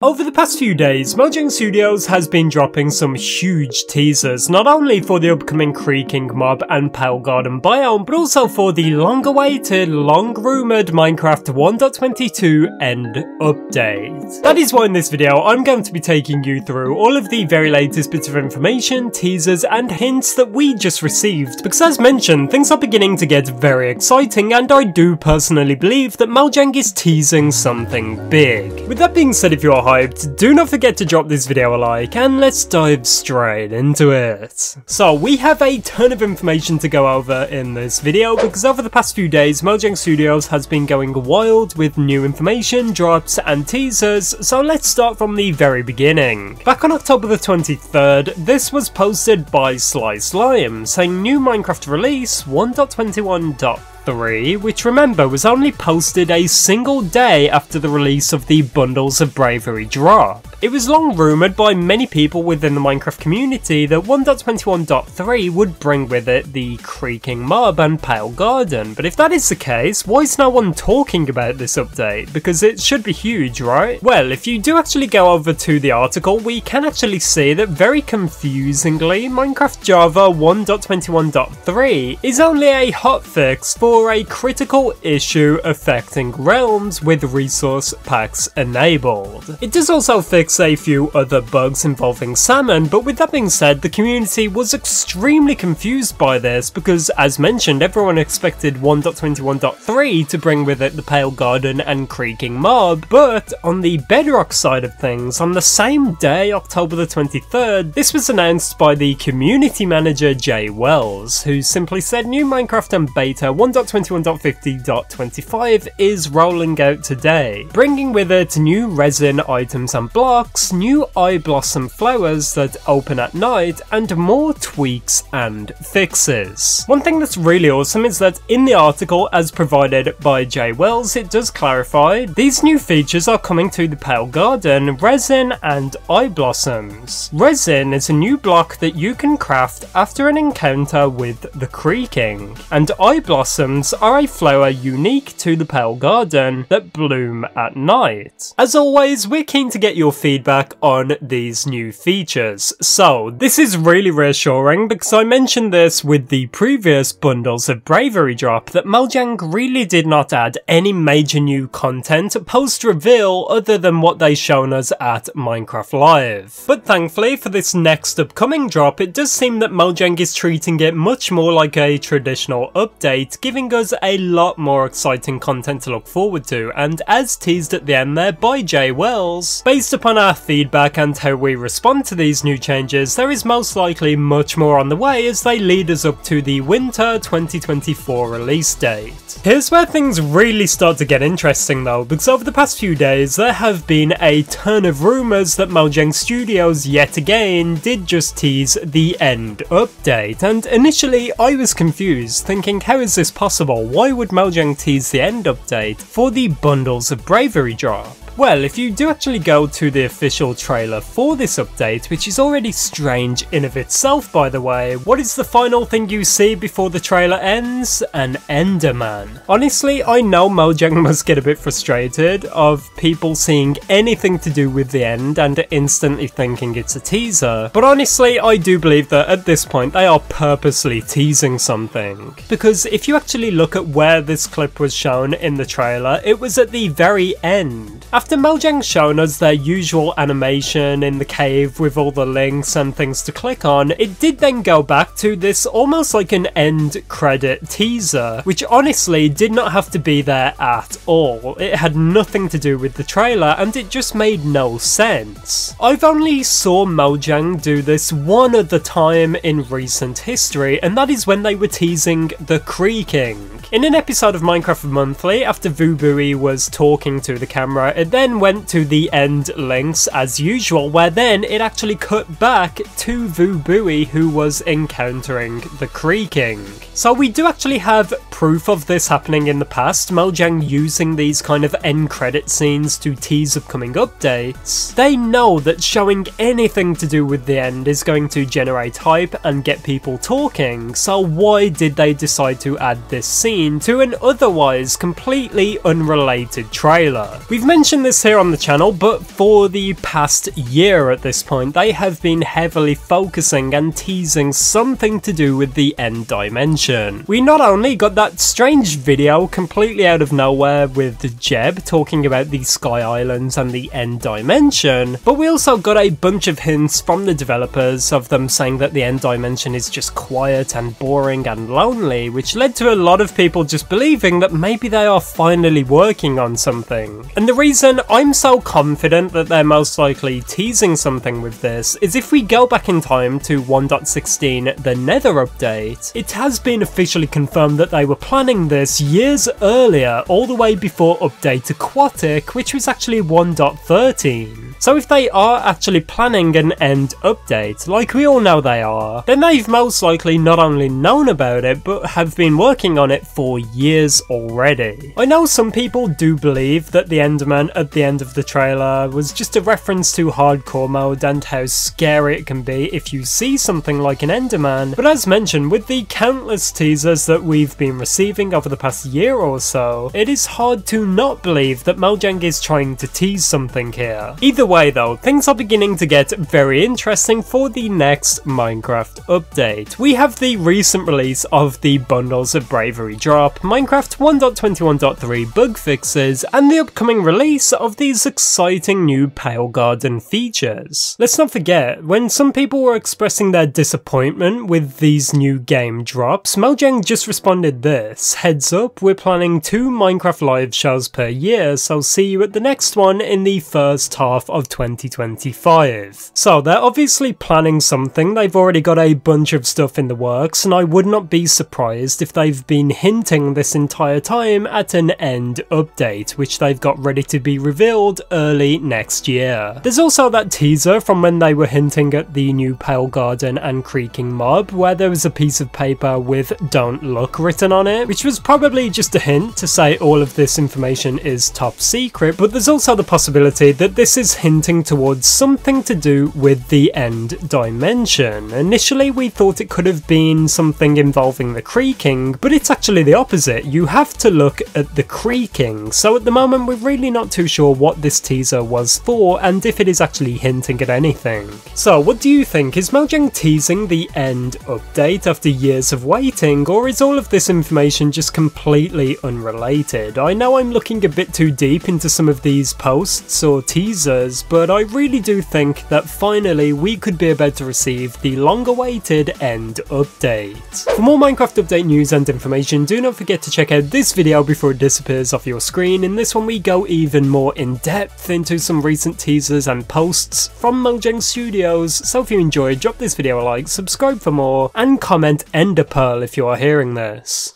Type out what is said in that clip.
Over the past few days, Mojang Studios has been dropping some huge teasers, not only for the upcoming Creaking Mob and Pale Garden biome, but also for the long-awaited, long-rumoured Minecraft 1.22 end update. That is why in this video, I'm going to be taking you through all of the very latest bits of information, teasers, and hints that we just received, because as mentioned, things are beginning to get very exciting, and I do personally believe that Mojang is teasing something big. With that being said, if you are hyped, do not forget to drop this video a like, and let's dive straight into it. So we have a ton of information to go over in this video, because over the past few days Mojang Studios has been going wild with new information, drops and teasers, so let's start from the very beginning. Back on October the 23rd, this was posted by Sly Slime, saying new Minecraft release 1.21.3, which remember was only posted a single day after the release of the Bundles of Bravery drop. It was long rumoured by many people within the Minecraft community that 1.21.3 would bring with it the Creaking Mob and Pale Garden, but if that is the case, why is no one talking about this update? Because it should be huge, right? Well, if you do actually go over to the article, we can actually see that very confusingly, Minecraft Java 1.21.3 is only a hotfix for a critical issue affecting realms with resource packs enabled. It does also fix a few other bugs involving salmon, but with that being said, the community was extremely confused by this because, as mentioned, everyone expected 1.21.3 to bring with it the Pale Garden and Creaking Mob, but on the Bedrock side of things, on the same day, October the 23rd, this was announced by the community manager Jay Wells, who simply said new Minecraft and beta 1.21.50.25 is rolling out today, bringing with it new resin items and blocks, new eyeblossom flowers that open at night, and more tweaks and fixes. One thing that's really awesome is that in the article as provided by Jay Wells, it does clarify these new features are coming to the Pale Garden, resin and eyeblossoms. Resin is a new block that you can craft after an encounter with the Creaking, and eyeblossoms are a flower unique to the Pale Garden that bloom at night. As always, we're keen to get your feedback on these new features. So this is really reassuring because I mentioned this with the previous Bundles of Bravery drop that Mojang really did not add any major new content post reveal other than what they shown us at Minecraft Live. But thankfully for this next upcoming drop, it does seem that Mojang is treating it much more like a traditional update, giving us a lot more exciting content to look forward to, and as teased at the end there by Jay Wells, based upon our feedback and how we respond to these new changes, there is most likely much more on the way as they lead us up to the winter 2024 release date. Here's where things really start to get interesting though, because over the past few days there have been a ton of rumours that Mojang Studios yet again did just tease the end update, and initially I was confused, thinking how is this possible? Why would Mojang tease the end update for the Bundles of Bravery drop? Well, if you do actually go to the official trailer for this update, which is already strange in of itself by the way, what is the final thing you see before the trailer ends? An Enderman. Honestly, I know Mojang must get a bit frustrated of people seeing anything to do with the end and instantly thinking it's a teaser, but honestly I do believe that at this point they are purposely teasing something. Because if you actually look at where this clip was shown in the trailer, it was at the very end. After Mojang shown us their usual animation in the cave with all the links and things to click on, it did then go back to this almost like an end credit teaser, which honestly did not have to be there at all. It had nothing to do with the trailer and it just made no sense. I've only saw Mojang do this one other time in recent history, and that is when they were teasing the Creaking. In an episode of Minecraft Monthly, after Vubuie was talking to the camera, it then went to the end links as usual, where then it actually cut back to Vubuie who was encountering the Creaking. So we do actually have proof of this happening in the past, Mojang using these kind of end credit scenes to tease upcoming updates. They know that showing anything to do with the end is going to generate hype and get people talking, so why did they decide to add this scene scene to an otherwise completely unrelated trailer. We've mentioned this here on the channel, but for the past year at this point, they have been heavily focusing and teasing something to do with the end dimension. We not only got that strange video completely out of nowhere with Jeb talking about the Sky Islands and the end dimension, but we also got a bunch of hints from the developers of them saying that the end dimension is just quiet and boring and lonely, which led to a lot of people just believing that maybe they are finally working on something. And the reason I'm so confident that they're most likely teasing something with this is if we go back in time to 1.16, the Nether update, it has been officially confirmed that they were planning this years earlier, all the way before update Aquatic, which was actually 1.13. So if they are actually planning an end update, like we all know they are, then they've most likely not only known about it, but have been working on it for years already. I know some people do believe that the Enderman at the end of the trailer was just a reference to hardcore mode and how scary it can be if you see something like an Enderman, but as mentioned, with the countless teasers that we've been receiving over the past year or so, it is hard to not believe that Mojang is trying to tease something here. Either way though, things are beginning to get very interesting for the next Minecraft update. We have the recent release of the Bundles of Bravery drop, Minecraft 1.21.3 bug fixes, and the upcoming release of these exciting new Pale Garden features. Let's not forget, when some people were expressing their disappointment with these new game drops, Mojang just responded this: heads up, we're planning 2 Minecraft live shows per year, so see you at the next one in the first half of 2025. So they're obviously planning something. They've already got a bunch of stuff in the works, and I would not be surprised if they've been hinting this entire time at an end update, which they've got ready to be revealed early next year. There's also that teaser from when they were hinting at the new Pale Garden and Creaking Mob, where there was a piece of paper with "Don't Look" written on it, which was probably just a hint to say all of this information is top secret, but there's also the possibility that this is hinting towards something to do with the end dimension. Initially we thought it could have been something involving the creaking, but it's actually the opposite. You have to look at the creaking, so at the moment we're really not too sure what this teaser was for and if it is actually hinting at anything. So what do you think? Is Mojang teasing the end update after years of waiting, or is all of this information just completely unrelated? I know I'm looking a bit too deep into some of these posts or teasers, but I really do think that finally we could be about to receive the long-awaited end update. For more Minecraft update news and information, do not forget to check out this video before it disappears off your screen. In this one we go even more in depth into some recent teasers and posts from Mojang Studios, so if you enjoyed, drop this video a like, subscribe for more, and comment Ender Pearl if you are hearing this.